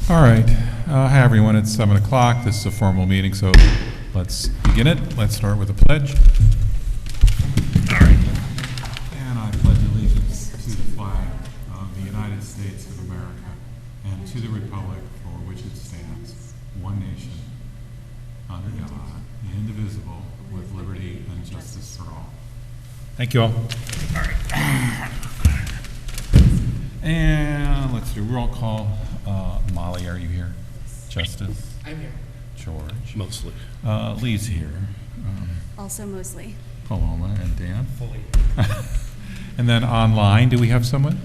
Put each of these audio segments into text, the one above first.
All right. Hi, everyone. It's 7 o'clock. This is a formal meeting, so let's begin it. Let's start with a pledge. All right. And I pledge allegiance to the flag of the United States of America and to the republic for which it stands, one nation, under God, indivisible, with liberty and justice for all. Thank you all. All right. And let's do roll call. Molly, are you here? Justice? I'm here. George? Mostly. Lee's here. Also mostly. Paloma and Dan? Fully. And then online, do we have someone?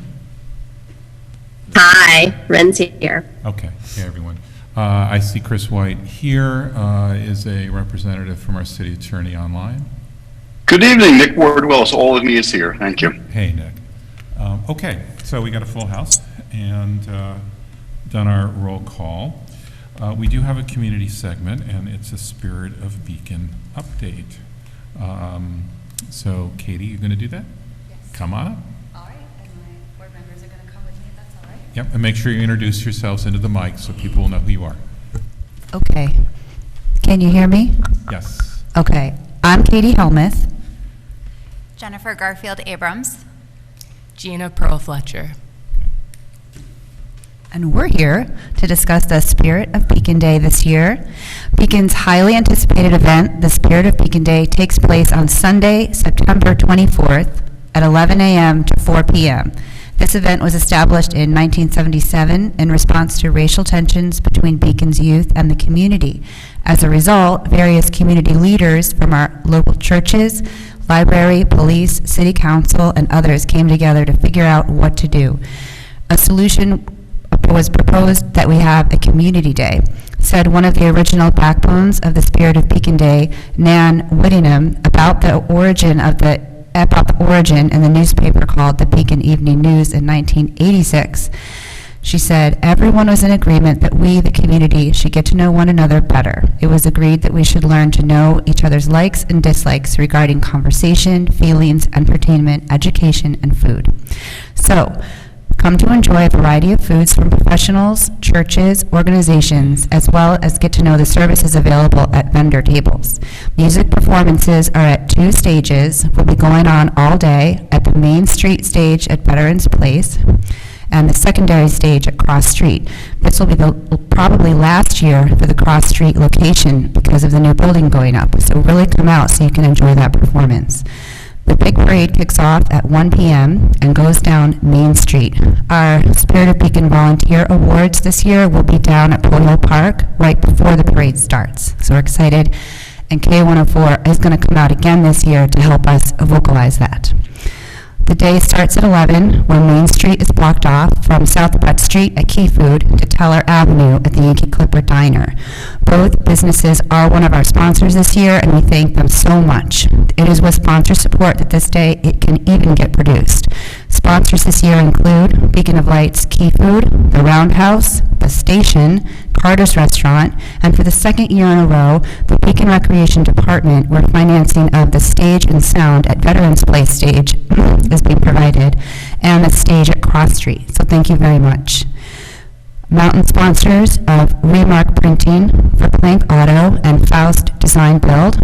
Hi, Ren's here. Okay, hey everyone. I see Chris White here is a representative from our city attorney online. Good evening, Nick Ward-Wells. All of me is here. Thank you. Hey, Nick. Okay, so we got a full house and done our roll call. We do have a community segment, and it's a Spirit of Beacon update. So, Katie, you going to do that? Yes. Come on up. All right, and my board members are going to come with me, if that's all right. Yep, and make sure you introduce yourselves into the mic so people will know who you are. Okay. Can you hear me? Yes. Okay. I'm Katie Helmuth. Jennifer Garfield Abrams. Gina Pearl Fletcher. And we're here to discuss the Spirit of Beacon Day this year. Beacon's highly anticipated event, the Spirit of Beacon Day, takes place on Sunday, September 24th at 11 a.m. to 4 p.m. This event was established in 1977 in response to racial tensions between Beacon's youth and the community. As a result, various community leaders from our local churches, library, police, city council, and others came together to figure out what to do. A solution was proposed that we have a community day, said one of the original backbones of the Spirit of Beacon Day, Nan Whittingham, about the origin in the newspaper called the Beacon Evening News in 1986. She said, everyone was in agreement that we, the community, should get to know one another better. It was agreed that we should learn to know each other's likes and dislikes regarding conversation, feelings, entertainment, education, and food. So, come to enjoy a variety of foods from professionals, churches, organizations, as well as get to know the services available at vendor tables. Music performances are at 2 stages, will be going on all day at the Main Street stage at Veterans Place and the secondary stage at Cross Street. This will be the probably last year for the Cross Street location because of the new building going up. So really come out so you can enjoy that performance. The big parade kicks off at 1 p.m. and goes down Main Street. Our Spirit of Beacon Volunteer Awards this year will be down at Polo Park right before the parade starts. So we're excited. And K104 is going to come out again this year to help us vocalize that. The day starts at 11 when Main Street is blocked off from South Brett Street at Key Food to Teller Avenue at the Yankee Clipper Diner. Both businesses are one of our sponsors this year, and we thank them so much. It is with sponsor support that this day it can even get produced. Sponsors this year include Beacon of Lights Key Food, the Roundhouse, the Station, Carter's Restaurant, and for the second year in a row, the Beacon Recreation Department, where financing of the stage and sound at Veterans Place stage is being provided, and the stage at Cross Street. So thank you very much. Mountain sponsors of Remark Printing, for Plank Auto, and Faust Design Build.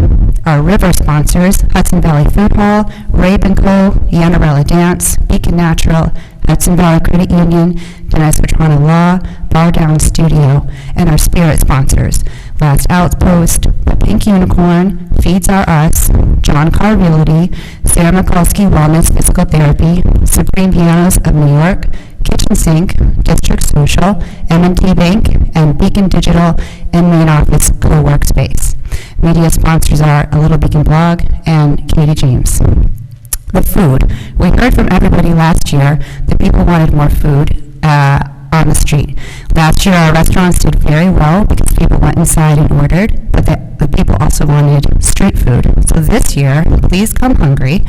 Our river sponsors, Hudson Valley Food Hall, Rabe & Co., Yanarella Dance, Beacon Natural, Hudson Valley Credit Union, Dennis Vetrano Law, Bar Down Studio, and our spirit sponsors, Last Outpost, The Pink Unicorn, Feeds Are Us, John Carr Realty, Sarah Mikulski Wellness Physical Therapy, Supreme Pianos of New York, Kitchen Sink, District Social, M&T Bank, and Beacon Digital and Main Office Co-Workspace. Media sponsors are A Little Beacon Blog and Katie James. The food. We heard from everybody last year that people wanted more food on the street. Last year our restaurants did very well because people went inside and ordered, but the people also wanted street food. So this year, please come hungry,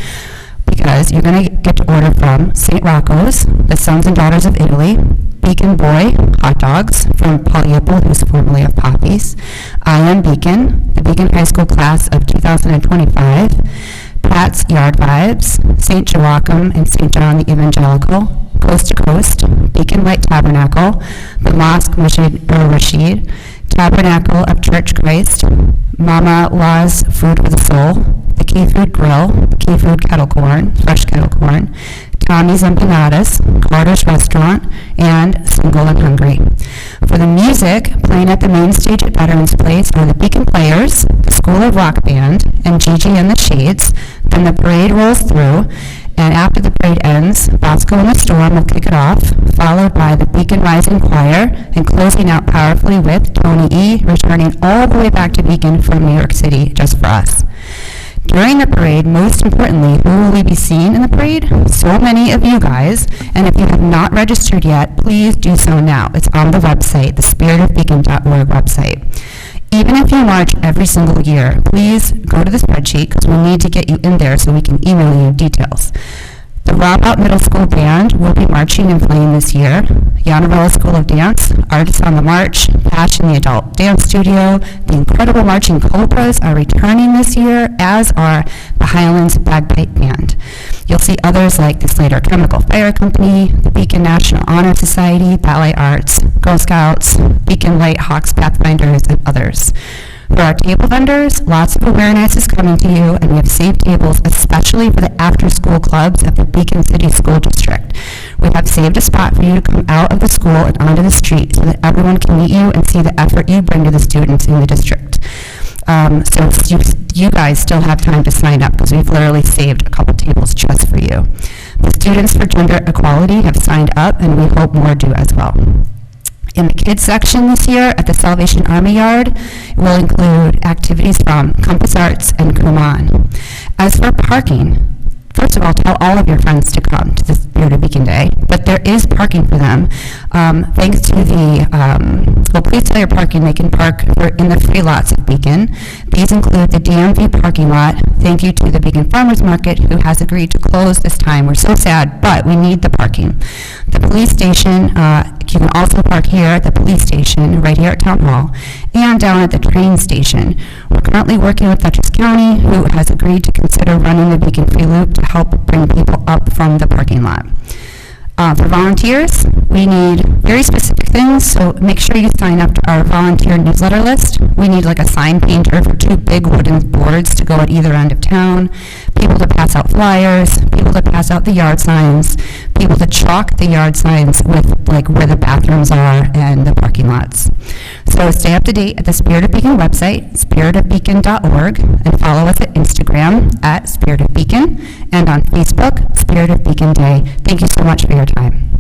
because you're going to get to order from St. Rocco's, the Sons and Daughters of Italy, Beacon Boy hot dogs from Paul Yipple, who's formerly of Poppy's, I Am Beacon, the Beacon High School class of 2025, Pat's Yard Vibes, St. Joachim and St. John the Evangelical, Coast to Coast, Beacon Light Tabernacle, the Mosque Masjid Rashid, Tabernacle of Church Christ, Mama La's Food for the Soul, the Key Food Grill, Key Food Kettle Corn, Fresh Kettle Corn, Tommy's Empanadas, Carter's Restaurant, and Single and Hungry. For the music, playing at the main stage at Veterans Place are the Beacon Players, the School of Rock Band, and Gigi and the Shades. Then the parade rolls through, and after the parade ends, Bosco and the Storm will kick it off, followed by the Beacon Rising Choir, and closing out powerfully with Tony E., returning all the way back to Beacon from New York City just for us. During the parade, most importantly, who will we be seeing in the parade? So many of you guys, and if you have not registered yet, please do so now. It's on the website, the spiritofbeacon.org website. Even if you march every single year, please go to the spreadsheet because we need to get you in there so we can email you details. The Robout Middle School Band will be marching and playing this year. Yanavella School of Dance, Artists on the March, Passion the Adult Dance Studio, the Incredible Marching Cobras are returning this year, as are the Highlands Bagpipe Band. You'll see others like the Slater Chemical Fire Company, the Beacon National Honor Society, Ballet Arts, Girl Scouts, Beacon Light Hawks Pathfinders, and others. For our table vendors, lots of awareness is coming to you, and we have saved tables especially for the after-school clubs at the Beacon City School District. We have saved a spot for you to come out of the school and onto the street so that everyone can meet you and see the effort you bring to the students in the district. So you guys still have time to sign up because we've literally saved a couple tables just for you. The Students for Gender Equality have signed up, and we hope more do as well. In the kids section this year at the Salvation Army Yard, it will include activities from Compass Arts and Kumon. As for parking, first of all, tell all of your friends to come to the Spirit of Beacon Day, but there is parking for them. Thanks to the, please tell your parking they can park in the free lots of Beacon. These include the DMV parking lot. Thank you to the Beacon Farmers Market who has agreed to close this time. We're so sad, but we need the parking. The police station, you can also park here at the police station, right here at Town Hall, and down at the train station. We're currently working with Dutchess County, who has agreed to consider running the Beacon Free Loop to help bring people up from the parking lot. For volunteers, we need very specific things, so make sure you sign up to our volunteer newsletter list. We need like a sign painter for 2 big wooden boards to go at either end of town, people to pass out flyers, people to pass out the yard signs, people to chalk the yard signs with like where the bathrooms are and the parking lots. So stay up to date at the Spirit of Beacon website, spiritofbeacon.org, and follow us at Instagram at Spirit of Beacon, and on Facebook, Spirit of Beacon Day. Thank you so much for your time.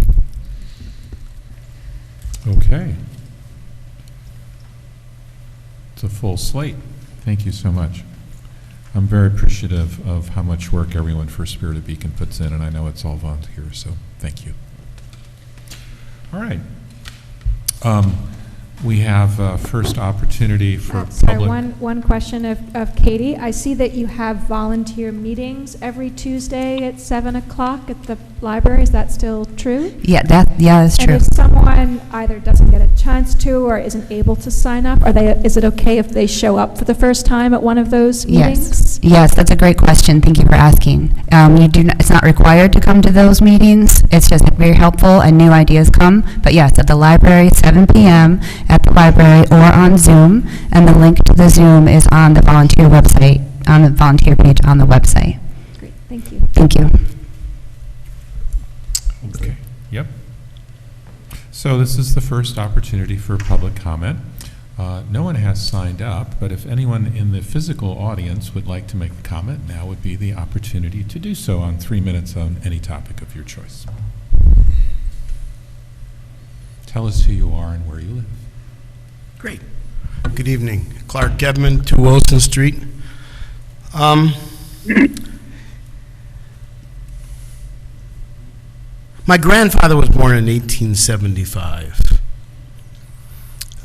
Okay. It's a full slate. Thank you so much. I'm very appreciative of how much work everyone for Spirit of Beacon puts in, and I know it's all volunteers, so thank you. All right. We have first opportunity for Sorry, public. one question of Katie. I see that you have volunteer meetings every Tuesday at 7 o'clock at the library. Is that still true? Yeah, that's true. And if someone either doesn't get a chance to or isn't able to sign up, is it okay if they show up for the first time at one of those meetings? Yes, that's a great question. Thank you for asking. It's not required to come to those meetings. It's just very helpful and new ideas come. But yes, at the library, 7 p.m. at the library or on Zoom, and the link to the Zoom is on the volunteer website, on the volunteer page on the website. Great, thank you. Thank you. Okay. Yep. So this is the first opportunity for public comment. No one has signed up, but if anyone in the physical audience would like to make a comment, now would be the opportunity to do so on 3 minutes on any topic of your choice. Tell us who you are and where you live. Great. Good evening. Clark Gebman, 2 Wilson Street. My grandfather was born in 1875.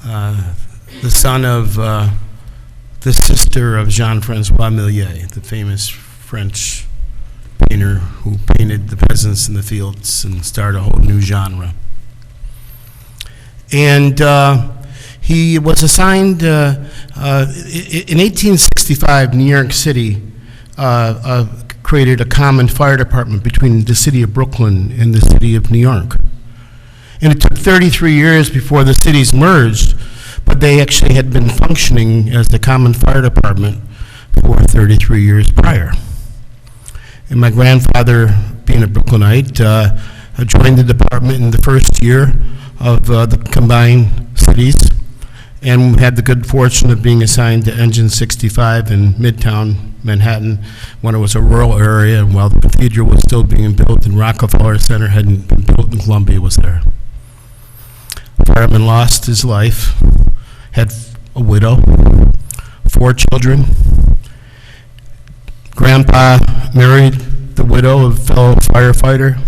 The son of the sister of Jean-Francois Millet, the famous French painter who painted the peasants in the fields and started a whole new genre. And he was assigned, in 1865, New York City created a common fire department between the city of Brooklyn and the city of New York. And it took 33 years before the cities merged, but they actually had been functioning as the common fire department for 33 years prior. And my grandfather, being a Brooklynite, joined the department in the first year of the combined cities, and had the good fortune of being assigned to Engine 65 in Midtown Manhattan when it was a rural area, and while the cathedral was still being built and Rockefeller Center hadn't been built and Columbia was there. The fireman lost his life, had a widow, 4 children. Grandpa married the widow of a fellow firefighter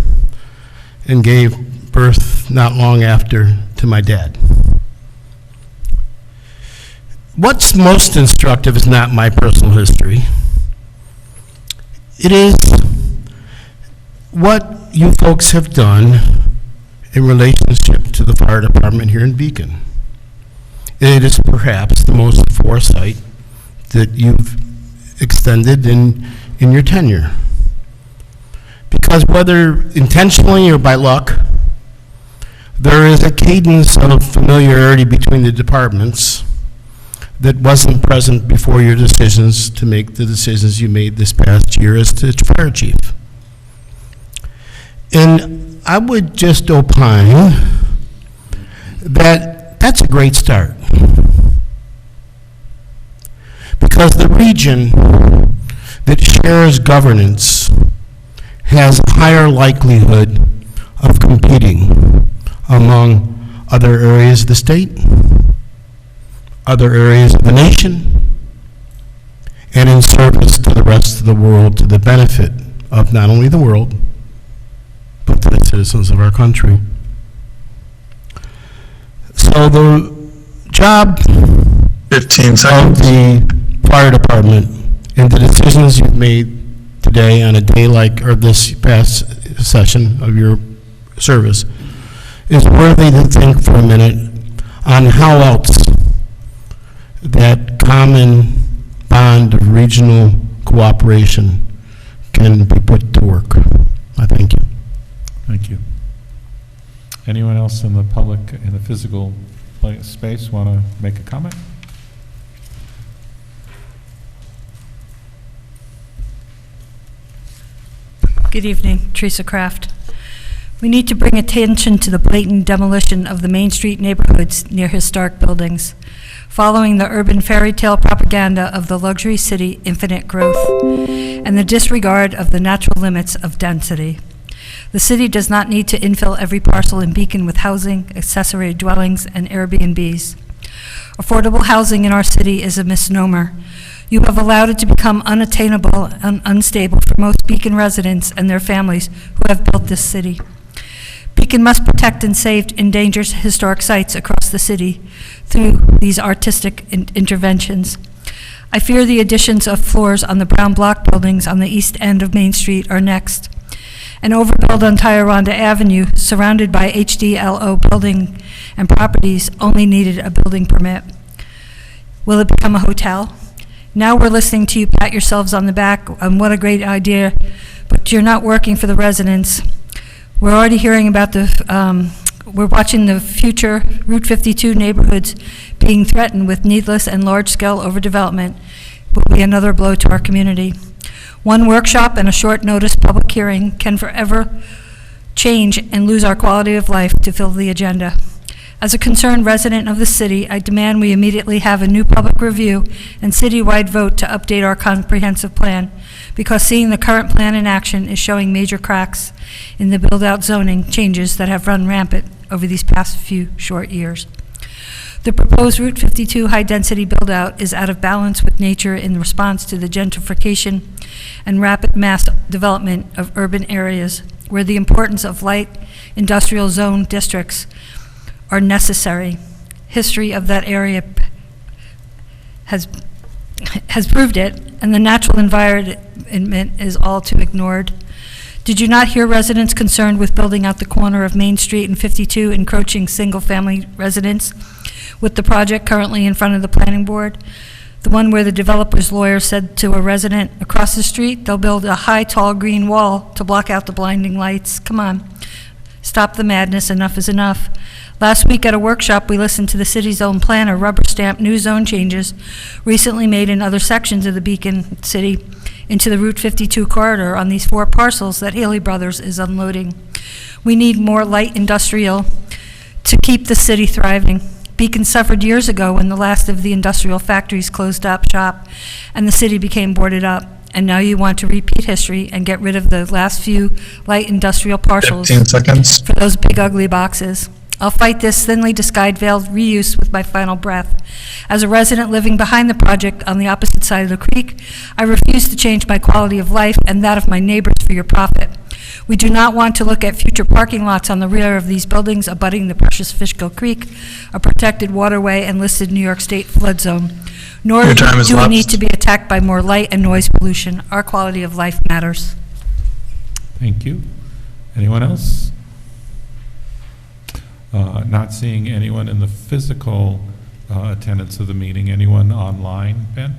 and gave birth not long after to my dad. What's most instructive is not my personal history. It is what you folks have done in relationship to the fire department here in Beacon. It is perhaps the most foresight that you've extended in your tenure. Because whether intentionally or by luck, there is a cadence of familiarity between the departments that wasn't present before your decisions to make the decisions you made this past year as the fire chief. And I would just opine that that's a great start. Because the region that shares governance has a higher likelihood of competing among other areas of the state, other areas of the nation, and in service to the rest of the world, to the benefit of not only the world, but to the citizens of our country. So the job 15 of seconds. the fire department and the decisions you've made today on a day like, or this past session of your service, is worthy to think for a minute on how else that common bond of regional cooperation can be put to work. I thank you. Thank you. Anyone else in the public, in the physical space, want to make a comment? Good evening, Teresa Kraft. We need to bring attention to the blatant demolition of the Main Street neighborhoods near historic buildings, following the urban fairy tale propaganda of the luxury city infinite growth and the disregard of the natural limits of density. The city does not need to infill every parcel in Beacon with housing, accessory dwellings, and Airbnbs. Affordable housing in our city is a misnomer. You have allowed it to become unattainable and unstable for most Beacon residents and their families who have built this city. Beacon must protect and save endangered historic sites across the city through these artistic interventions. I fear the additions of floors on the brown block buildings on the east end of Main Street are next. An overbuild on Tioronda Avenue, surrounded by HDLO building and properties, only needed a building permit. Will it become a hotel? Now we're listening to you pat yourselves on the back on what a great idea, but you're not working for the residents. We're already hearing about we're watching the future Route 52 neighborhoods being threatened with needless and large-scale overdevelopment. Will be another blow to our community. One workshop and a short notice public hearing can forever change and lose our quality of life to fill the agenda. As a concerned resident of the city, I demand we immediately have a new public review and citywide vote to update our comprehensive plan, because seeing the current plan in action is showing major cracks in the build-out zoning changes that have run rampant over these past few short years. The proposed Route 52 high-density build-out is out of balance with nature in response to the gentrification and rapid mass development of urban areas, where the importance of light industrial zone districts are necessary. History of that area has proved it, and the natural environment is all too ignored. Did you not hear residents concerned with building out the corner of Main Street and 52, encroaching single-family residents with the project currently in front of the planning board? The one where the developer's lawyer said to a resident across the street, they'll build a high, tall green wall to block out the blinding lights. Come on. Stop the madness. Enough is enough. Last week at a workshop, we listened to the city's own planner rubber stamp new zone changes recently made in other sections of the Beacon City into the Route 52 corridor on these 4 parcels that Haley Brothers is unloading. We need more light industrial to keep the city thriving. Beacon suffered years ago when the last of the industrial factories closed up shop and the city became boarded up. And now you want to repeat history and get rid of the last few light industrial parcels 15 seconds. for those big ugly boxes. I'll fight this thinly disguised veiled reuse with my final breath. As a resident living behind the project on the opposite side of the creek, I refuse to change my quality of life and that of my neighbors for your profit. We do not want to look at future parking lots on the rear of these buildings abutting the precious Fishkill Creek, a protected waterway and listed New York State flood zone. Nor Your time is do we lapsed. need to be attacked by more light and noise pollution. Our quality of life matters. Thank you. Anyone else? Not seeing anyone in the physical attendance of the meeting. Anyone online, Ben?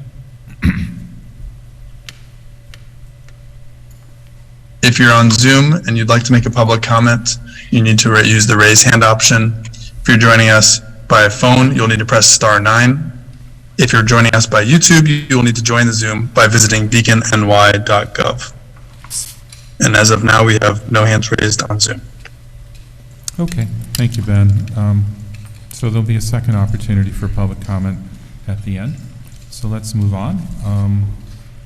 If you're on Zoom and you'd like to make a public comment, you need to use the raise hand option. If you're joining us by phone, you'll need to press *9. If you're joining us by YouTube, you will need to join the Zoom by visiting beaconny.gov. And as of now, we have no hands raised on Zoom. Okay, thank you, Ben. So there'll be a second opportunity for public comment at the end. So let's move on.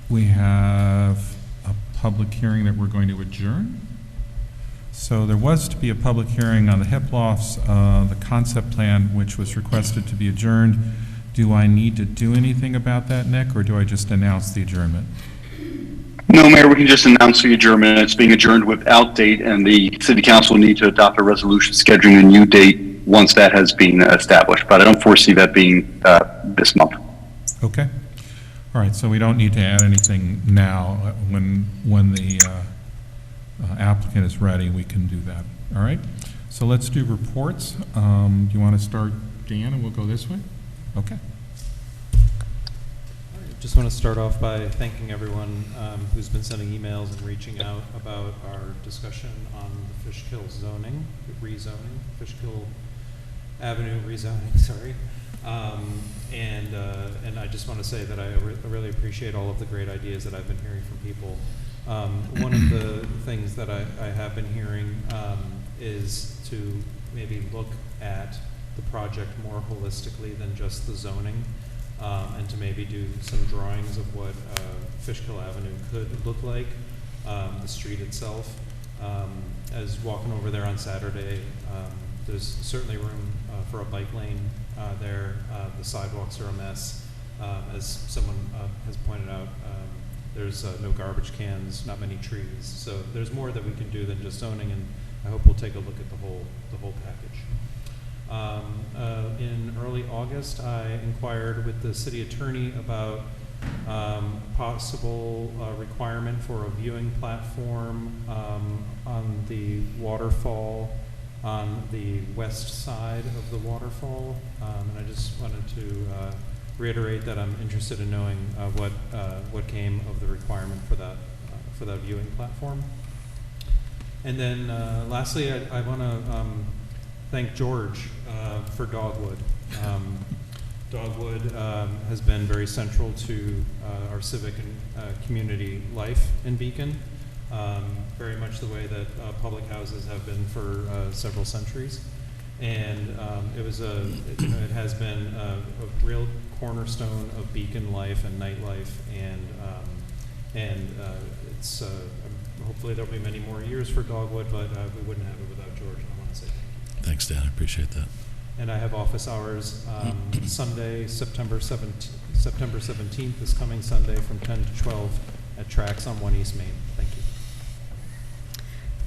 We have a public hearing that we're going to adjourn. So there was to be a public hearing on the hip lofts, the concept plan, which was requested to be adjourned. Do I need to do anything about that, Nick, or do I just announce the adjournment? No, Mayor, we can just announce the adjournment. It's being adjourned without date, and the city council will need to adopt a resolution scheduling a new date once that has been established. But I don't foresee that being this month. Okay. All right, so we don't need to add anything now. When the applicant is ready, we can do that. All right? So let's do reports. Do you want to start, Dan, and we'll go this way? Okay. Just want to start off by thanking everyone who's been sending emails and reaching out about our discussion on the Fishkill zoning, rezoning, Fishkill Avenue rezoning, sorry. And I just want to say that I really appreciate all of the great ideas that I've been hearing from people. One of the things that I have been hearing is to maybe look at the project more holistically than just the zoning. And to maybe do some drawings of what Fishkill Avenue could look like, the street itself. As walking over there on Saturday, there's certainly room for a bike lane there. The sidewalks are a mess. As someone has pointed out, there's no garbage cans, not many trees. So there's more that we can do than just zoning, and I hope we'll take a look at the whole package. In early August, I inquired with the city attorney about possible requirement for a viewing platform on the waterfall on the west side of the waterfall. And I just wanted to reiterate that I'm interested in knowing what came of the requirement for that viewing platform. And then lastly, I want to thank George for Dogwood. Dogwood has been very central to our civic and community life in Beacon, very much the way that public houses have been for several centuries. And it has been a real cornerstone of Beacon life and nightlife, and it's hopefully there'll be many more years for Dogwood, but we wouldn't have it without George. I want to say thank you. Thanks, Dan. I appreciate that. And I have office hours Sunday, September 17th, this coming Sunday, from 10 to 12 at Trax on 1 East Main. Thank you.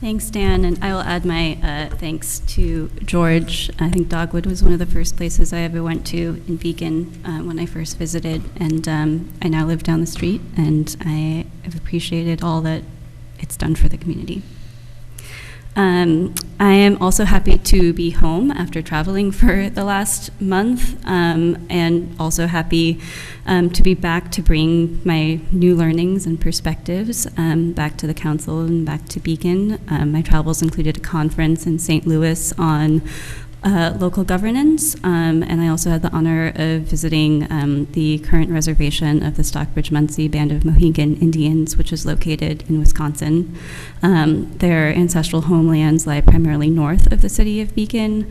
Thanks, Dan, and I will add my thanks to George. I think Dogwood was one of the first places I ever went to in Beacon when I first visited, and I now live down the street, and I have appreciated all that it's done for the community. I am also happy to be home after traveling for the last month, and also happy to be back to bring my new learnings and perspectives back to the council and back to Beacon. My travels included a conference in St. Louis on local governance, and I also had the honor of visiting the current reservation of the Stockbridge-Munsee Band of Mohegan Indians, which is located in Wisconsin. Their ancestral homelands lie primarily north of the city of Beacon,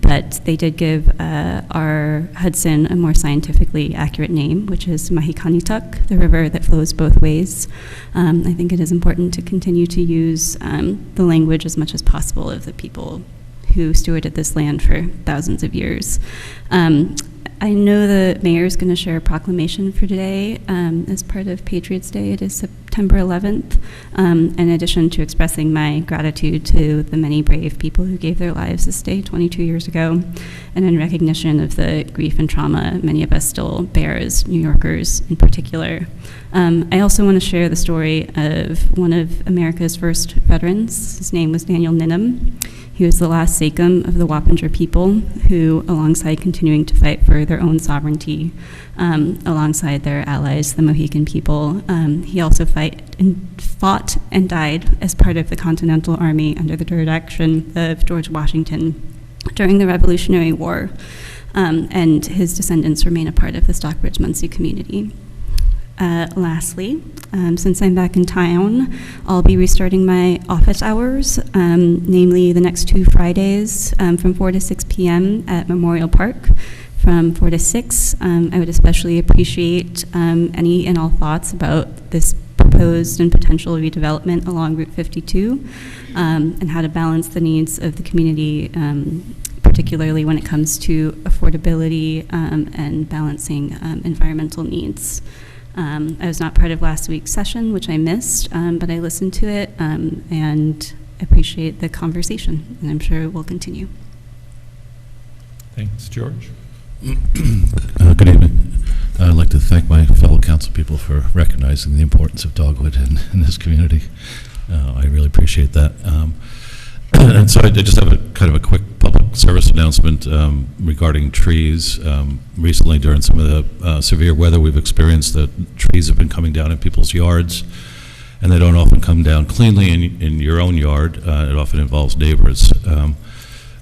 but they did give our Hudson a more scientifically accurate name, which is Mahikanituk, the river that flows both ways. I think it is important to continue to use the language as much as possible of the people who stewarded this land for thousands of years. I know the mayor is going to share a proclamation for today as part of Patriots Day. It is September 11th, in addition to expressing my gratitude to the many brave people who gave their lives this day 22 years ago, and in recognition of the grief and trauma many of us still bear as New Yorkers in particular. I also want to share the story of one of America's first veterans. His name was Daniel Ninham. He was the last Sachem of the Wappinger people who, alongside continuing to fight for their own sovereignty, alongside their allies, the Mohegan people, he also fought and died as part of the Continental Army under the direction of George Washington during the Revolutionary War, and his descendants remain a part of the Stockbridge-Munsee community. Lastly, since I'm back in town, I'll be restarting my office hours, namely the next 2 Fridays from 4 to 6 p.m. at Memorial Park from 4 to 6. I would especially appreciate any and all thoughts about this proposed and potential redevelopment along Route 52 and how to balance the needs of the community, particularly when it comes to affordability and balancing environmental needs. I was not part of last week's session, which I missed, but I listened to it and appreciate the conversation, and I'm sure it will continue. Thanks, George. Good evening. I'd like to thank my fellow council people for recognizing the importance of dogwood in this community. I really appreciate that. And so I just have a kind of a quick public service announcement regarding trees. Recently, during some of the severe weather we've experienced, that trees have been coming down in people's yards, and they don't often come down cleanly in your own yard. It often involves neighbors.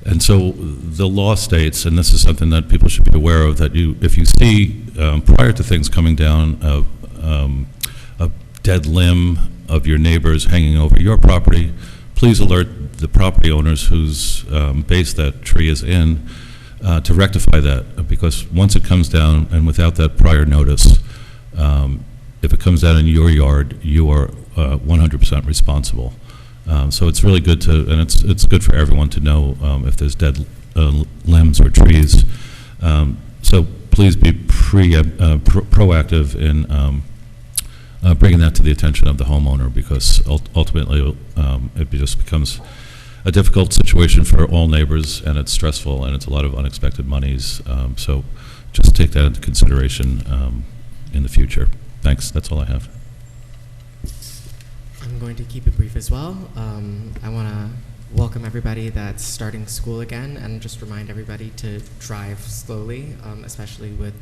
And so the law states, and this is something that people should be aware of, that if you see, prior to things coming down, a dead limb of your neighbors hanging over your property, please alert the property owners whose base that tree is in to rectify that, because once it comes down and without that prior notice, if it comes down in your yard, you are 100% responsible. So it's really good to, and it's good for everyone to know if there's dead limbs or trees. So please be proactive in bringing that to the attention of the homeowner, because ultimately it just becomes a difficult situation for all neighbors, and it's stressful, and it's a lot of unexpected monies. So just take that into consideration in the future. Thanks. That's all I have. I'm going to keep it brief as well. I want to welcome everybody that's starting school again, and just remind everybody to drive slowly, especially with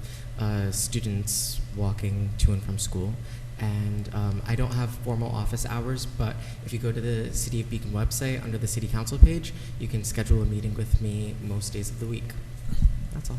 students walking to and from school. And I don't have formal office hours, but if you go to the City of Beacon website under the City Council page, you can schedule a meeting with me most days of the week. That's all.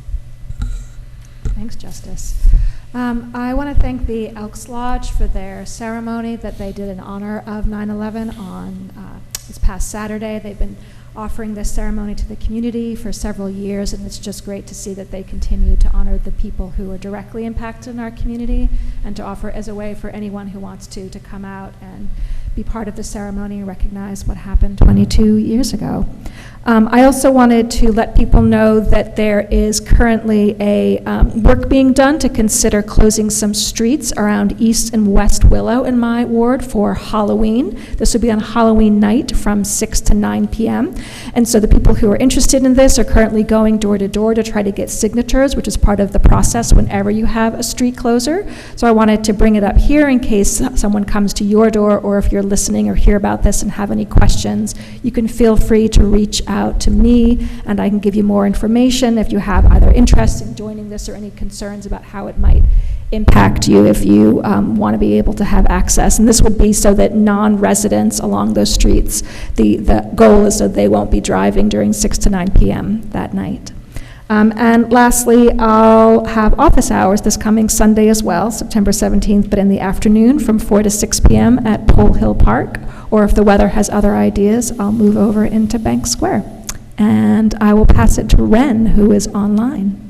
Thanks, Justice. I want to thank the Elks Lodge for their ceremony that they did in honor of 9/11 on this past Saturday. They've been offering this ceremony to the community for several years, and it's just great to see that they continue to honor the people who are directly impacted in our community, and to offer as a way for anyone who wants to come out and be part of the ceremony and recognize what happened 22 years ago. I also wanted to let people know that there is currently a work being done to consider closing some streets around East and West Willow in my ward for Halloween. This will be on Halloween night from 6 to 9 p.m. And so the people who are interested in this are currently going door to door to try to get signatures, which is part of the process whenever you have a street closure. So I wanted to bring it up here in case someone comes to your door, or if you're listening or hear about this and have any questions, you can feel free to reach out to me, and I can give you more information if you have either interest in joining this or any concerns about how it might impact you if you want to be able to have access. And this would be so that non-residents along those streets, the goal is so they won't be driving during 6 to 9 p.m. that night. And lastly, I'll have office hours this coming Sunday as well, September 17th, but in the afternoon from 4 to 6 p.m. at Pole Hill Park, or if the weather has other ideas, I'll move over into Bank Square. And I will pass it to Ren, who is online.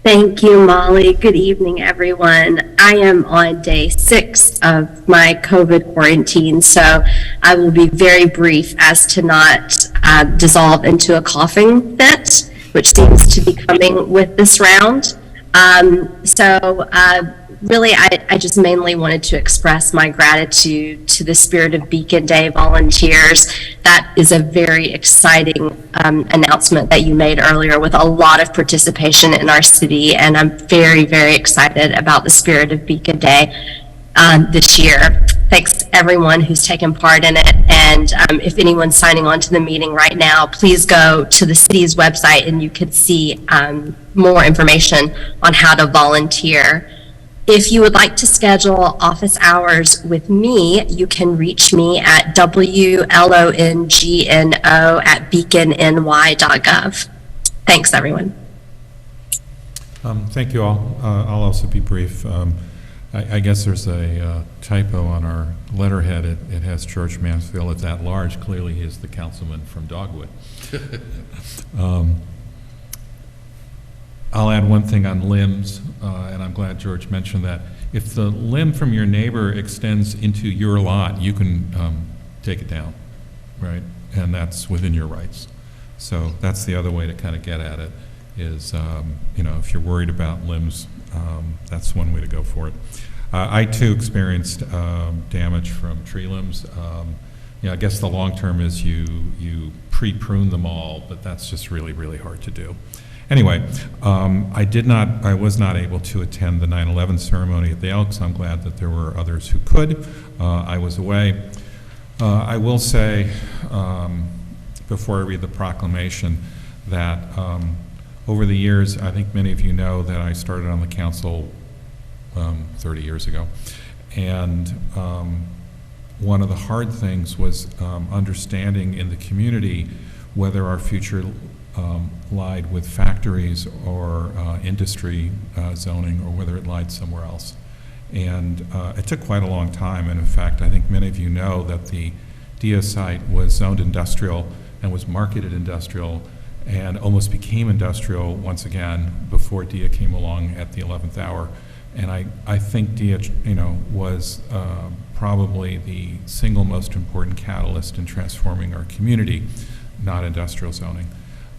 Thank you, Molly. Good evening, everyone. I am on day 6 of my COVID quarantine, so I will be very brief as to not dissolve into a coughing fit, which seems to be coming with this round. Really, I just mainly wanted to express my gratitude to the Spirit of Beacon Day volunteers. That is a very exciting announcement that you made earlier with a lot of participation in our city, and I'm very, very excited about the Spirit of Beacon Day this year. Thanks everyone who's taken part in it, and if anyone's signing on to the meeting right now, please go to the city's website and you can see more information on how to volunteer. If you would like to schedule office hours with me, you can reach me at wlongno@beaconny.gov. Thanks, everyone. Thank you all. I'll also be brief. I guess there's a typo on our letterhead. It has George Mansfield as at large. Clearly, he is the councilman from Dogwood. I'll add one thing on limbs, and I'm glad George mentioned that. If the limb from your neighbor extends into your lot, you can take it down, right? And that's within your rights. So that's the other way to kind of get at it is, if you're worried about limbs, that's one way to go for it. I too experienced damage from tree limbs. I guess the long term is you pre-prune them all, but that's just really, really hard to do. Anyway, I was not able to attend the 9/11 ceremony at the Elks. I'm glad that there were others who could. I was away. I will say, before I read the proclamation, that over the years, I think many of you know that I started on the council 30 years ago. And one of the hard things was understanding in the community whether our future lied with factories or industry zoning, or whether it lied somewhere else. And it took quite a long time, and in fact, I think many of you know that the DIA site was zoned industrial and was marketed industrial and almost became industrial once again before DIA came along at the 11th hour. And I think DIA was probably the single most important catalyst in transforming our community, not industrial zoning.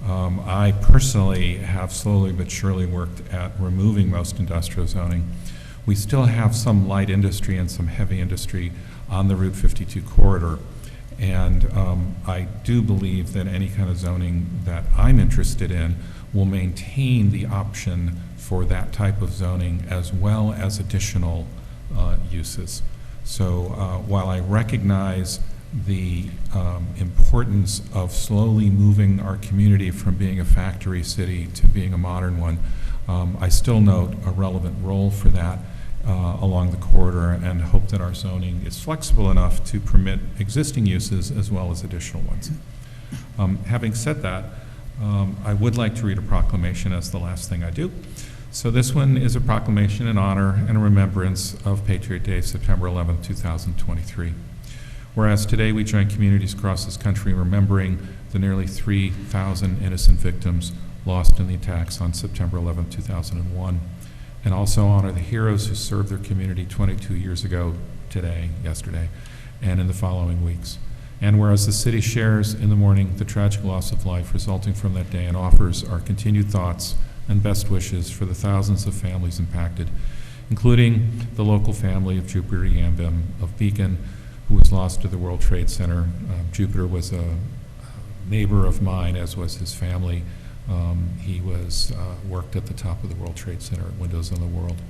I personally have slowly but surely worked at removing most industrial zoning. We still have some light industry and some heavy industry on the Route 52 corridor. And I do believe that any kind of zoning that I'm interested in will maintain the option for that type of zoning as well as additional uses. So while I recognize the importance of slowly moving our community from being a factory city to being a modern one, I still note a relevant role for that along the corridor, and hope that our zoning is flexible enough to permit existing uses as well as additional ones. Having said that, I would like to read a proclamation as the last thing I do. So this one is a proclamation in honor and remembrance of Patriot Day, September 11th, 2023. Whereas today we join communities across this country remembering the nearly 3,000 innocent victims lost in the attacks on September 11th, 2001, and also honor the heroes who served their community 22 years ago yesterday, and in the following weeks. And whereas the city shares in the mourning the tragic loss of life resulting from that day and offers our continued thoughts and best wishes for the thousands of families impacted, including the local family of Jupiter Yambim of Beacon, who was lost to the World Trade Center. Jupiter was a neighbor of mine, as was his family. He was worked at the top of the World Trade Center at Windows on the World.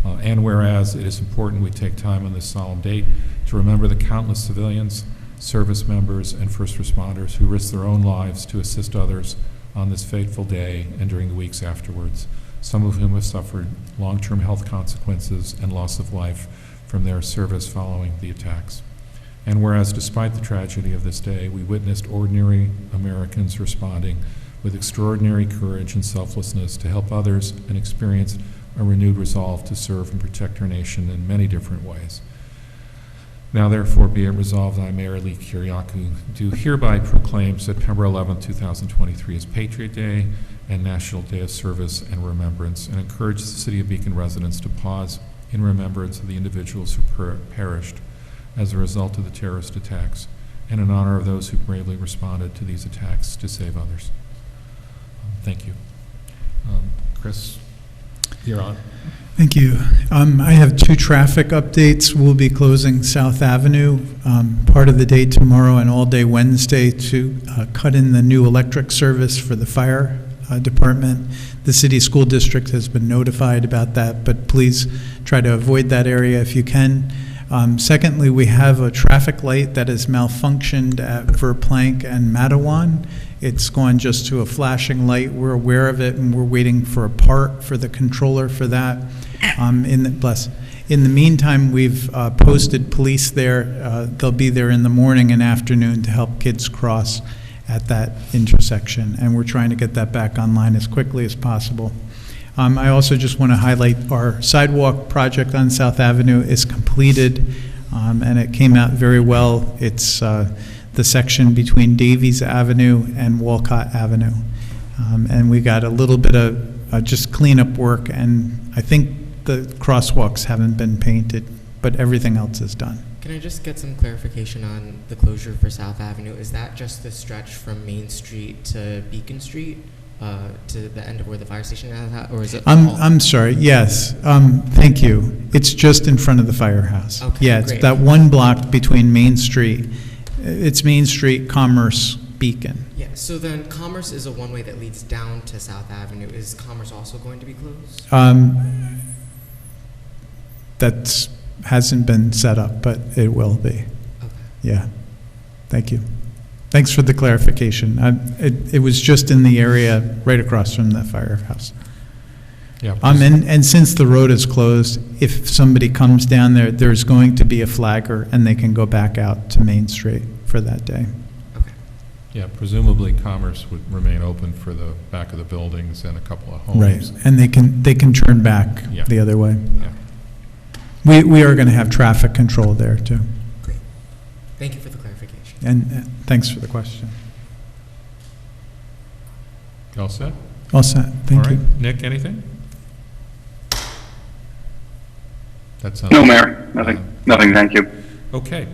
And whereas it is important we take time on this solemn date to remember the countless civilians, service members, and first responders who risked their own lives to assist others on this fateful day and during the weeks afterwards, some of whom have suffered long-term health consequences and loss of life from their service following the attacks. And whereas despite the tragedy of this day, we witnessed ordinary Americans responding with extraordinary courage and selflessness to help others and experienced a renewed resolve to serve and protect our nation in many different ways. Now therefore be it resolved that I, Mayor Lee Kiriakou, do hereby proclaim September 11, 2023 as Patriot Day and National Day of Service and Remembrance, and encourage the City of Beacon residents to pause in remembrance of the individuals who perished as a result of the terrorist attacks, and in honor of those who bravely responded to these attacks to save others. Thank you. Chris, you're on. Thank you. I have 2 traffic updates. We'll be closing South Avenue part of the day tomorrow and all day Wednesday to cut in the new electric service for the fire department. The city school district has been notified about that, but please try to avoid that area if you can. Secondly, we have a traffic light that has malfunctioned at Verplank and Matawan. It's gone just to a flashing light. We're aware of it, and we're waiting for a part for the controller for that. In the meantime, we've posted police there. They'll be there in the morning and afternoon to help kids cross at that intersection, and we're trying to get that back online as quickly as possible. I also just want to highlight our sidewalk project on South Avenue is completed, and it came out very well. It's the section between Davies Avenue and Walcott Avenue. And we got a little bit of just cleanup work, and I think the crosswalks haven't been painted, but everything else is done. Can I just get some clarification on the closure for South Avenue? Is that just the stretch from Main Street to Beacon Street? To the end of where the fire station is at, or is it? I'm sorry. Yes. Thank you. It's just in front of the firehouse. Okay, yeah, it's great. that one block between Main Street. It's Main Street, Commerce, Beacon. Yeah. So then, Commerce is a one-way that leads down to South Avenue. Is Commerce also going to be closed? That hasn't been set up, but it will be. Okay. Yeah. Thank you. Thanks for the clarification. It was just in the area right across from the firehouse. Yeah. And since the road is closed, if somebody comes down there, there's going to be a flagger, and they can go back out to Main Street for that day. Okay. Yeah, presumably Commerce would remain open for the back of the buildings and a couple of homes. Right, and they can turn back Yeah. the other way. Yeah. We are going to have traffic control there too. Great. Thank you for the clarification. And thanks for the question. You all set? All set. Thank All you. right. Nick, anything? That sounds No, Mayor, nothing, thank you. Okay.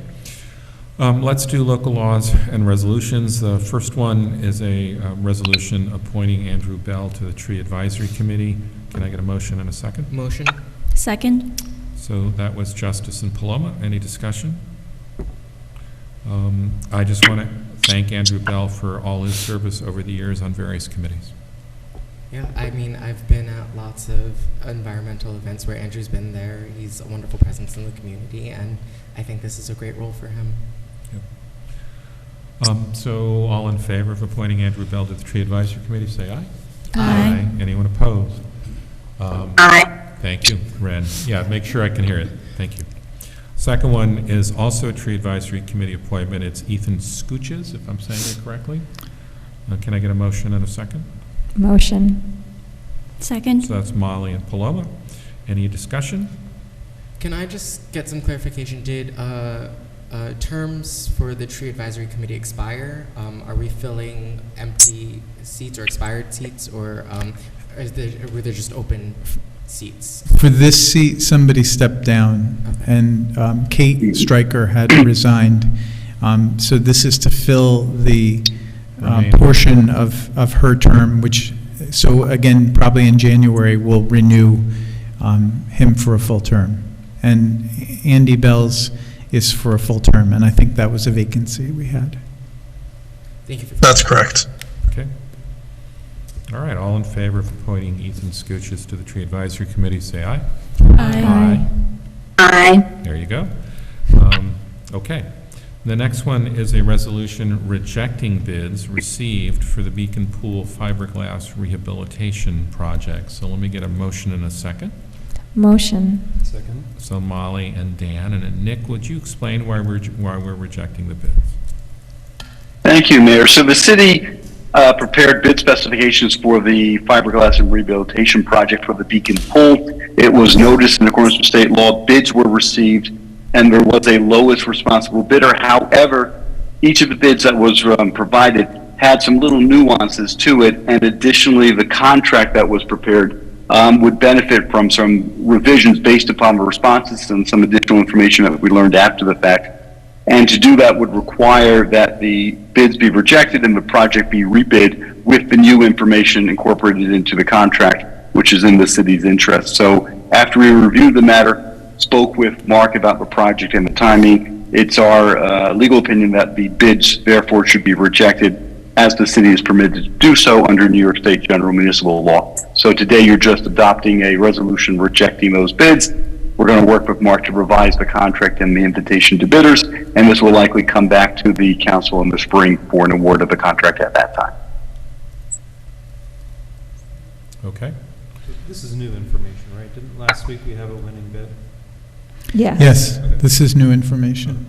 Let's do local laws and resolutions. The first one is a resolution appointing Andrew Bell to the Tree Advisory Committee. Can I get a motion and a second? Motion. Second. So that was Justice and Paloma. Any discussion? I just want to thank Andrew Bell for all his service over the years on various committees. Yeah, I mean, I've been at lots of environmental events where Andrew's been there. He's a wonderful presence in the community, and I think this is a great role for him. So all in favor of appointing Andrew Bell to the Tree Advisory Committee, say aye. Aye. Anyone opposed? Aye. Thank you, Ren. Yeah, make sure I can hear it. Thank you. Second one is also a Tree Advisory Committee appointment. It's Ethan Scooches, if I'm saying it correctly. Can I get a motion and a second? Motion. Second. So that's Molly and Paloma. Any discussion? Can I just get some clarification? Did terms for the Tree Advisory Committee expire? Are we filling empty seats or expired seats, or were there just open seats? For this seat, somebody stepped down, Okay. and Kate Stryker had resigned. So this is to fill the portion of her term, which, so again, probably in January, we'll renew him for a full term. And Andy Bell's is for a full term, and I think that was a vacancy we had. Thank you for That's correct. Okay. All right, all in favor of appointing Ethan Scoochis to the Tree Advisory Committee, say aye. Aye. Aye. There you go. Okay. The next one is a resolution rejecting bids received for the Beacon Pool fiberglass rehabilitation project. So let me get a motion in a second. Motion. Second. So Molly and Dan, and then Nick, would you explain why we're rejecting the bids? Thank you, Mayor. So the city prepared bid specifications for the fiberglass and rehabilitation project for the Beacon Pool. It was noticed in accordance with state law, bids were received, and there was a lowest responsible bidder. However, each of the bids that was provided had some little nuances to it, and additionally, the contract that was prepared would benefit from some revisions based upon the responses and some additional information that we learned after the fact. And to do that would require that the bids be rejected and the project be rebid with the new information incorporated into the contract, which is in the city's interest. So after we reviewed the matter, spoke with Mark about the project and the timing, it's our legal opinion that the bids therefore should be rejected, as the city is permitted to do so under New York State General Municipal Law. So today you're just adopting a resolution rejecting those bids. We're going to work with Mark to revise the contract and the invitation to bidders, and this will likely come back to the council in the spring for an award of the contract at that time. Okay. This is new information, right? Didn't last week we have a winning bid? Yes. Yes, this is new information.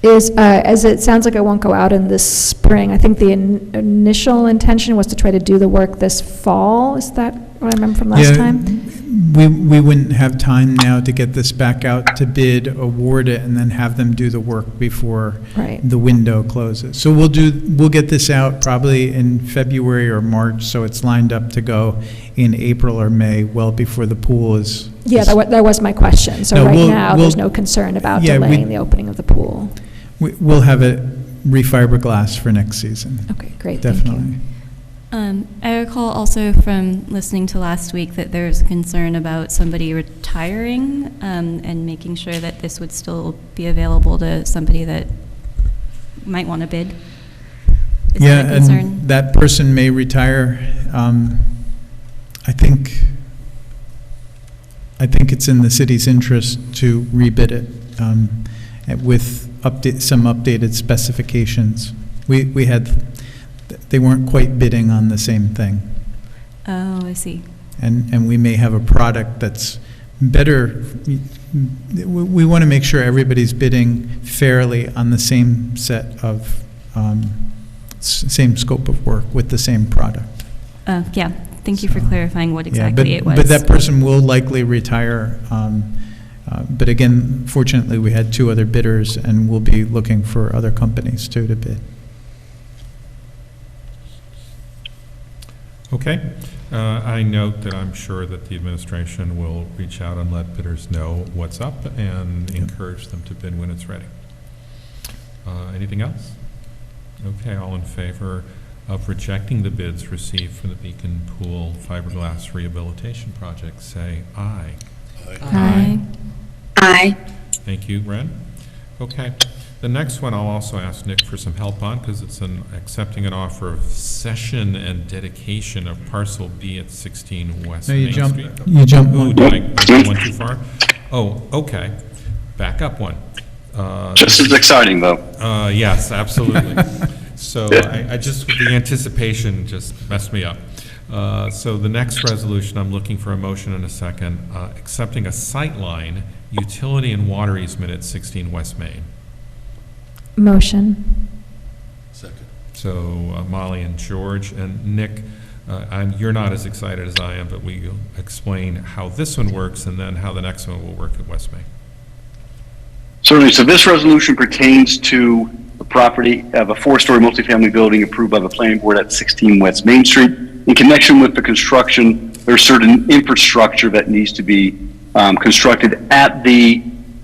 As it sounds like it won't go out in this spring, I think the initial intention was to try to do the work this fall. Is that what I remember from last time? We wouldn't have time now to get this back out to bid, award it, and then have them do the work before the window closes. So we'll get this out probably in February or March, so it's lined up to go in April or May, well before the pool is. Yeah, that was my question. So No, right we'll- now, we'll- there's no concern about Yeah, delaying the opening of the pool. We'll have it refiberglass for next season. Okay, great. Thank you. Definitely. I recall also from listening to last week that there was concern about somebody retiring and making sure that this would still be available to somebody that might want to bid. Is that a concern? And that person may retire. I think it's in the city's interest to rebid it with some updated specifications. They weren't quite bidding on the same thing. Oh, I see. And we may have a product that's better. We want to make sure everybody's bidding fairly on the same set of, same scope of work with the same product. Yeah, thank you for clarifying what exactly Yeah, it was. but that person will likely retire. But again, fortunately, we had two other bidders, and we'll be looking for other companies too to bid. Okay. I note that I'm sure that the administration will reach out and let bidders know what's up and encourage them to bid when it's ready. Anything else? Okay, all in favor of rejecting the bids received for the Beacon Pool fiberglass rehabilitation project, say aye. Aye. Aye. Thank you, Ren. Okay. The next one I'll also ask Nick for some help on because it's accepting an offer of cession and dedication of parcel B at 16 West No, Main you jump. Street. You jump Ooh, one. did I go one too far? Oh, okay. Back up one. Just as exciting, though. Yes, absolutely. So I just, the anticipation just messed me up. So the next resolution, I'm looking for a motion in a second, accepting a sightline utility and water easement at 16 West Main. Motion. Second. So Molly and George and Nick, you're not as excited as I am, but we explain how this one works and then how the next one will work at West Main. Certainly. So this resolution pertains to the property of a four-story multifamily building approved by the planning board at 16 West Main Street. In connection with the construction, there's certain infrastructure that needs to be constructed at the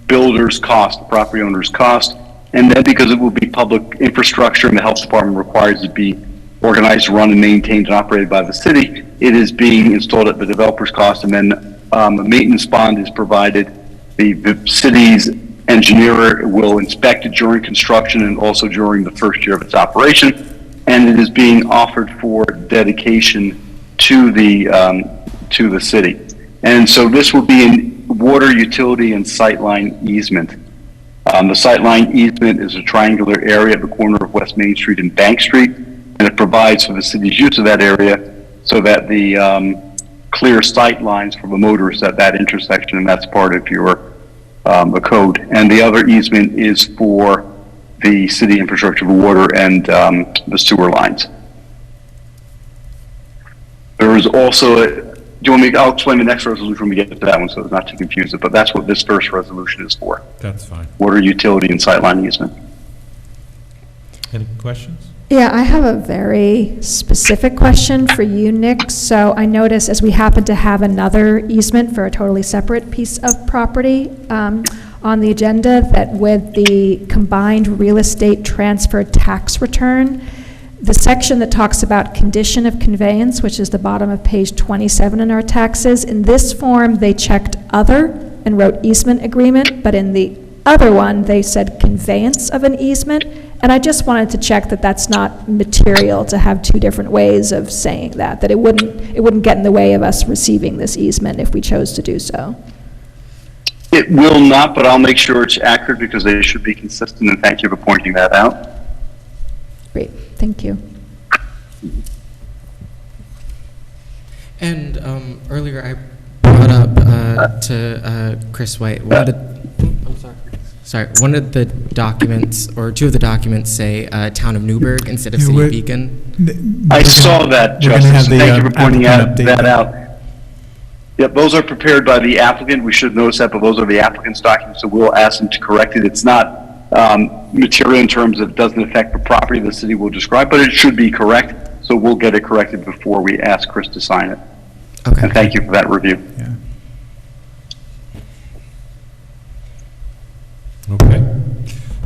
builder's cost, the property owner's cost. And then because it will be public infrastructure and the health department requires it to be organized, run, and maintained and operated by the city, it is being installed at the developer's cost, and then a maintenance bond is provided. The city's engineer will inspect it during construction and also during the first year of its operation, and it is being offered for dedication to the city. And so this will be in water, utility, and sightline easement. The sightline easement is a triangular area at the corner of West Main Street and Bank Street, and it provides for the city's use of that area so that the clear sight lines for the motorists at that intersection, and that's part of your the code. And the other easement is for the city infrastructure of water and the sewer lines. There is also I'll explain the next resolution when we get to that one, so it's not too confusing, but that's what this first resolution is for. That's fine. Water, utility, and sightline easement. Any questions? Yeah, I have a very specific question for you, Nick. So I noticed, as we happen to have another easement for a totally separate piece of property on the agenda, that with the combined real estate transfer tax return, the section that talks about condition of conveyance, which is the bottom of page 27 in our taxes, in this form, they checked other and wrote easement agreement, but in the other one, they said conveyance of an easement. And I just wanted to check that that's not material to have two different ways of saying that it wouldn't get in the way of us receiving this easement if we chose to do so. It will not, but I'll make sure it's accurate because they should be consistent, and thank you for pointing that out. Great, thank you. And earlier I brought up to Chris White, one of the documents, or two of the documents say Town of Newburgh instead of City of Beacon. I saw that, Justice. Thank you for pointing that out. Yep, those are prepared by the applicant. We should notice that, but those are the applicant's documents, so we'll ask them to correct it. It's not material in terms of it doesn't affect the property the city will describe, but it should be correct, so we'll get it corrected before we ask Chris to sign it. Okay. And thank you for that review. Yeah. Okay.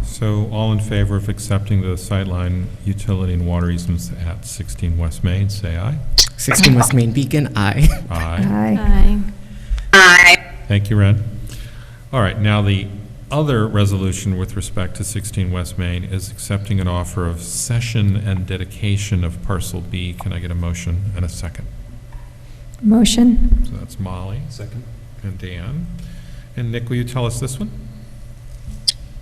So all in favor of accepting the sightline, utility, and water easements at 16 West Main, say aye. 16 West Main Beacon, aye. Aye. Aye. Thank you, Ren. All right, now the other resolution with respect to 16 West Main is accepting an offer of cession and dedication of parcel B. Can I get a motion and a second? Motion. So that's Molly. Second. And Dan. And Nick, will you tell us this one?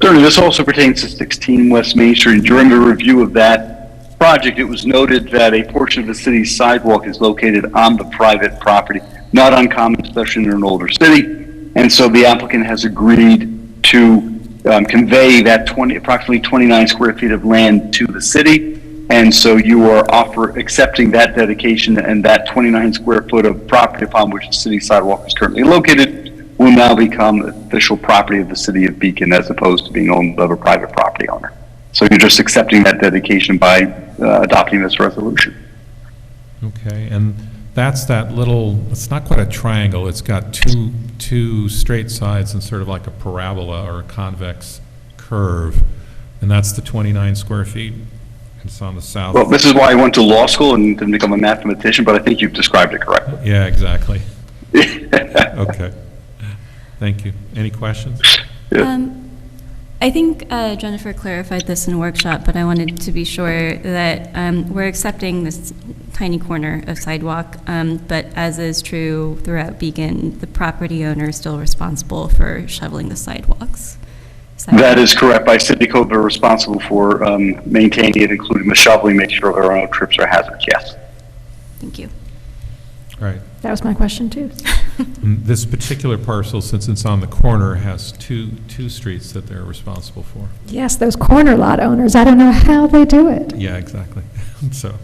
Certainly, this also pertains to 16 West Main Street. During the review of that project, it was noted that a portion of the city's sidewalk is located on the private property, not uncommon, especially in an older city. And so the applicant has agreed to convey that approximately 29 square feet of land to the city. And so you are accepting that dedication, and that 29 square foot of property upon which the city sidewalk is currently located will now become official property of the city of Beacon as opposed to being owned by a private property owner. So you're just accepting that dedication by adopting this resolution. Okay, and that's that little, it's not quite a triangle, it's got two straight sides and sort of like a parabola or a convex curve, and that's the 29 square feet. It's on the south. Well, this is why I went to law school and didn't become a mathematician, but I think you've described it correctly. Yeah, exactly. Okay. Thank you. Any questions? I think Jennifer clarified this in a workshop, but I wanted to be sure that we're accepting this tiny corner of sidewalk, but as is true throughout Beacon, the property owner is still responsible for shoveling the sidewalks. That is correct. By city code, they're responsible for maintaining it, including the shoveling, making sure there are no trips or hazards, yes. Thank you. Right. That was my question, too. This particular parcel, since it's on the corner, has two streets that they're responsible for. Yes, those corner lot owners, I don't know how they do it. Yeah, exactly. So,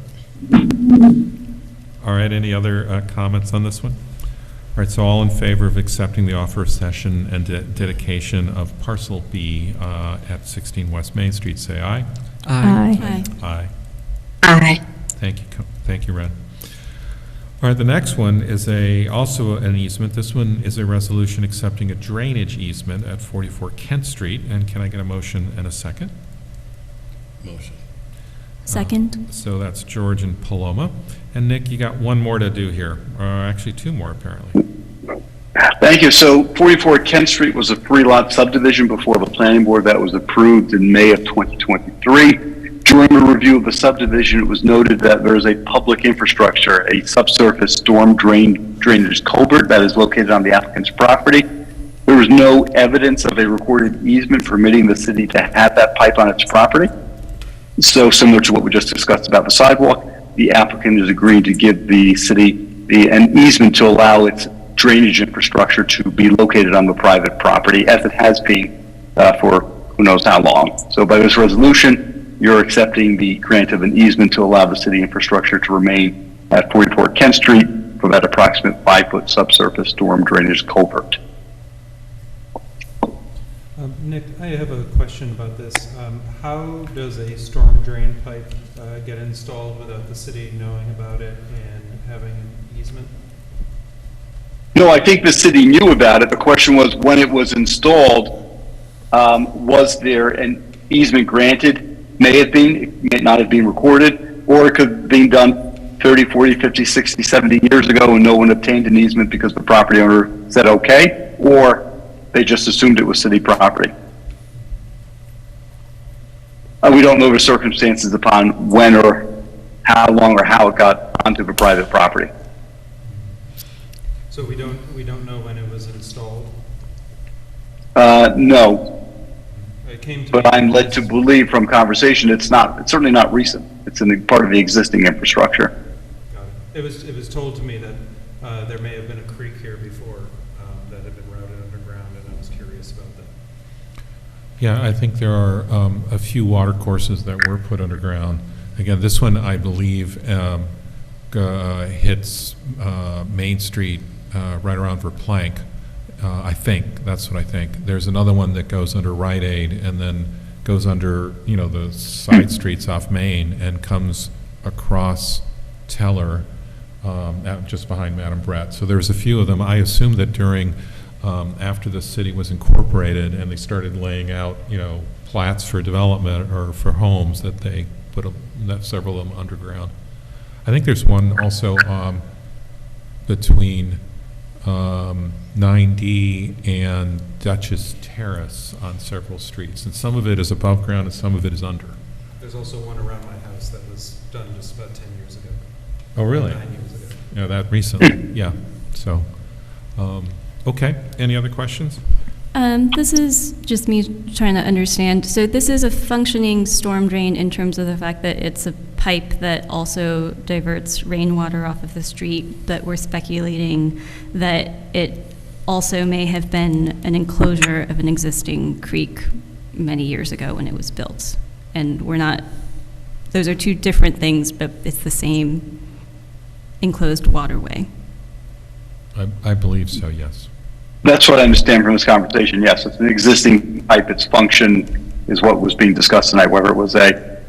all right, any other comments on this one? All right, so all in favor of accepting the offer of cession and dedication of parcel B at 16 West Main Street, say aye. Aye. Aye. Aye. Thank you, Ren. All right, the next one is also an easement. This one is a resolution accepting a drainage easement at 44 Kent Street. And can I get a motion and a second? Motion. Second. So that's George and Paloma. And Nick, you got one more to do here, or actually two more apparently. Thank you. So 44 Kent Street was a 3-lot subdivision before the planning board that was approved in May of 2023. During the review of the subdivision, it was noted that there is a public infrastructure, a subsurface storm drainage culvert that is located on the applicant's property. There was no evidence of a recorded easement permitting the city to have that pipe on its property. So similar to what we just discussed about the sidewalk, the applicant is agreeing to give the city an easement to allow its drainage infrastructure to be located on the private property, as it has been for who knows how long. So by this resolution, you're accepting the grant of an easement to allow the city infrastructure to remain at 44 Kent Street for that approximate 5-foot subsurface storm drainage culvert. Nick, I have a question about this. How does a storm drain pipe get installed without the city knowing about it and having an easement? No, I think the city knew about it. The question was, when it was installed, was there an easement granted? May have been, it may not have been recorded, or it could have been done 30, 40, 50, 60, 70 years ago and no one obtained an easement because the property owner said okay, or they just assumed it was city property. We don't know the circumstances upon when or how long or how it got onto the private property. So we don't know when it was installed? No. It came to But me I'm led to believe from conversation it's certainly not recent. It's part of the existing infrastructure. Got it. It was told to me that there may have been a creek here before that had been routed underground, and I was curious about that. Yeah, I think there are a few water courses that were put underground. Again, this one, I believe, hits Main Street right around Verplank. I think, that's what I think. There's another one that goes under Rite Aid and then goes under, the side streets off Main and comes across Teller just behind Madam Brett. So there's a few of them. I assume that during, after the city was incorporated and they started laying out, plats for development or for homes, that they put several of them underground. I think there's one also between 9D and Duchess Terrace on several streets, and some of it is above ground and some of it is under. There's also one around my house that was done just about 10 years ago. Oh, really? 9 years ago. Yeah, that recently, yeah. So, okay, any other questions? This is just me trying to understand. So this is a functioning storm drain in terms of the fact that it's a pipe that also diverts rainwater off of the street, but we're speculating that it also may have been an enclosure of an existing creek many years ago when it was built. And those are two different things, but it's the same enclosed waterway. I believe so, yes. That's what I understand from this conversation. Yes, it's an existing pipe. Its function is what was being discussed tonight, whether it was a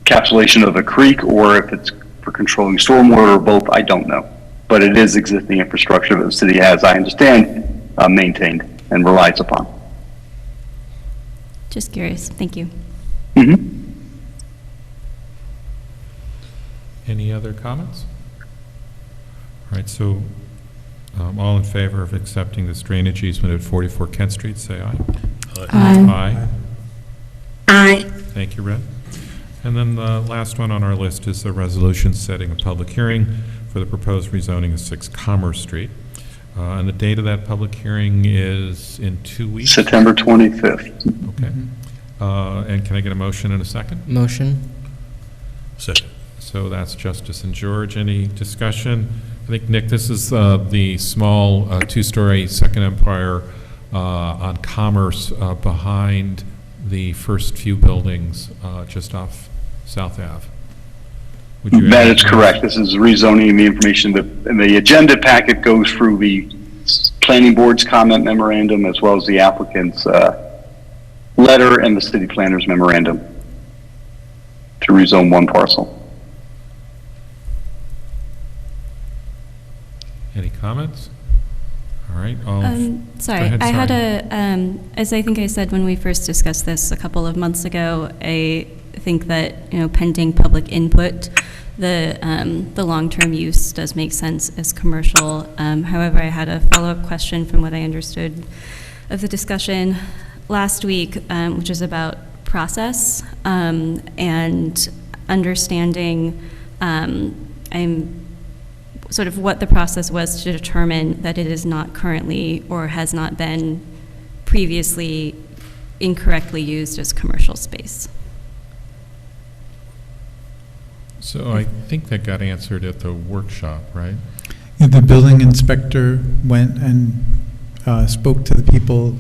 encapsulation of a creek or if it's for controlling stormwater or both, I don't know. But it is existing infrastructure that the city has, I understand, maintained and relies upon. Just curious. Thank you. Mm-hmm. Any other comments? All right, so all in favor of accepting this drainage easement at 44 Kent Street, say aye. Aye. Aye. Aye. Thank you, Red. And then the last one on our list is the resolution setting a public hearing for the proposed rezoning of 6 Commerce Street. And the date of that public hearing is in 2 weeks? September 25th. Okay. And can I get a motion in a second? Motion. Second. So that's Justice and George. Any discussion? I think, Nick, this is the small 2-story Second Empire on Commerce behind the first few buildings just off South Ave. That is correct. This is rezoning, and the information and the agenda packet goes through the planning board's comment memorandum as well as the applicant's letter and the city planner's memorandum to rezone one parcel. Any comments? All right. Sorry, Go ahead, I had sorry. as I think I said when we first discussed this a couple of months ago, I think that, pending public input, the long-term use does make sense as commercial. However, I had a follow-up question from what I understood of the discussion last week, which is about process and understanding sort of what the process was to determine that it is not currently or has not been previously incorrectly used as commercial space. So I think that got answered at the workshop, right? Yeah, the building inspector went and spoke to the people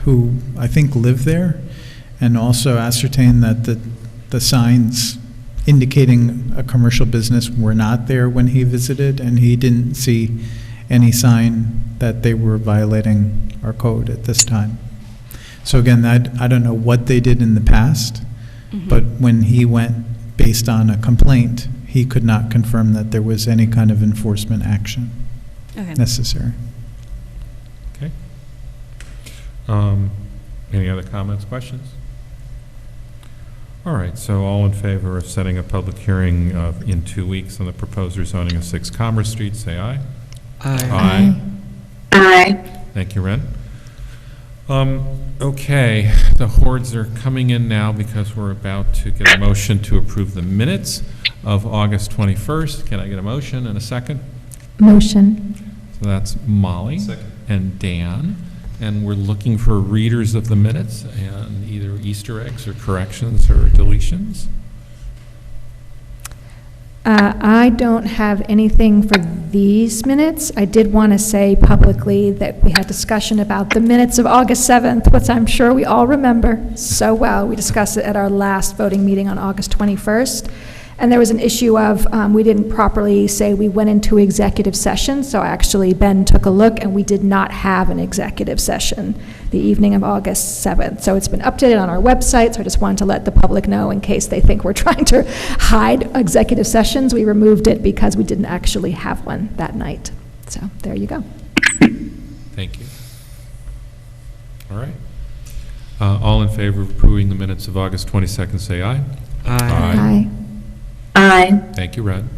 who I think live there, and also ascertained that the signs indicating a commercial business were not there when he visited, and he didn't see any sign that they were violating our code at this time. So again, I don't know what they did in the past, but when he went based on a complaint, he could not confirm that there was any kind of enforcement action necessary. Okay. Any other comments, questions? All right, so all in favor of setting a public hearing in 2 weeks on the proposed rezoning of 6 Commerce Street, say aye. Aye. Aye. Thank you, Ren. Okay, the hordes are coming in now because we're about to get a motion to approve the minutes of August 21st. Can I get a motion and a second? Motion. So that's Molly and Dan. And we're looking for readers of the minutes and either Easter eggs or corrections or deletions. I don't have anything for these minutes. I did want to say publicly that we had discussion about the minutes of August 7th, which I'm sure we all remember so well. We discussed it at our last voting meeting on August 21st. And there was an issue of we didn't properly say we went into executive session. So actually, Ben took a look, and we did not have an executive session the evening of August 7th. So it's been updated on our website. So I just wanted to let the public know in case they think we're trying to hide executive sessions. We removed it because we didn't actually have one that night. So there you go. Thank you. All right. All in favor of approving the minutes of August 22nd, say aye. Aye. Aye. Thank you, Red.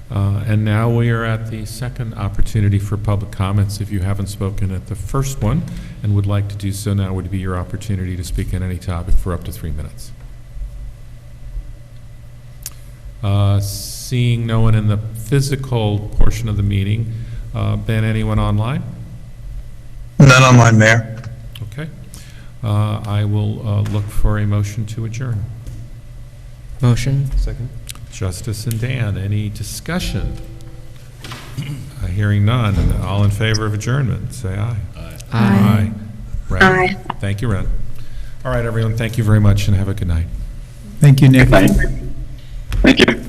And now we are at the second opportunity for public comments. If you haven't spoken at the first one and would like to do so, now would be your opportunity to speak on any topic for up to 3 minutes. Seeing no one in the physical portion of the meeting, Ben, anyone online? None online, Mayor. Okay. I will look for a motion to adjourn. Motion. Second. Justice and Dan, any discussion? Hearing none. All in favor of adjournment, say aye. Aye. Aye. Ren? Aye. Thank you, Ren. All right, everyone, thank you very much and have a good night. Thank you, Nick. Thank you.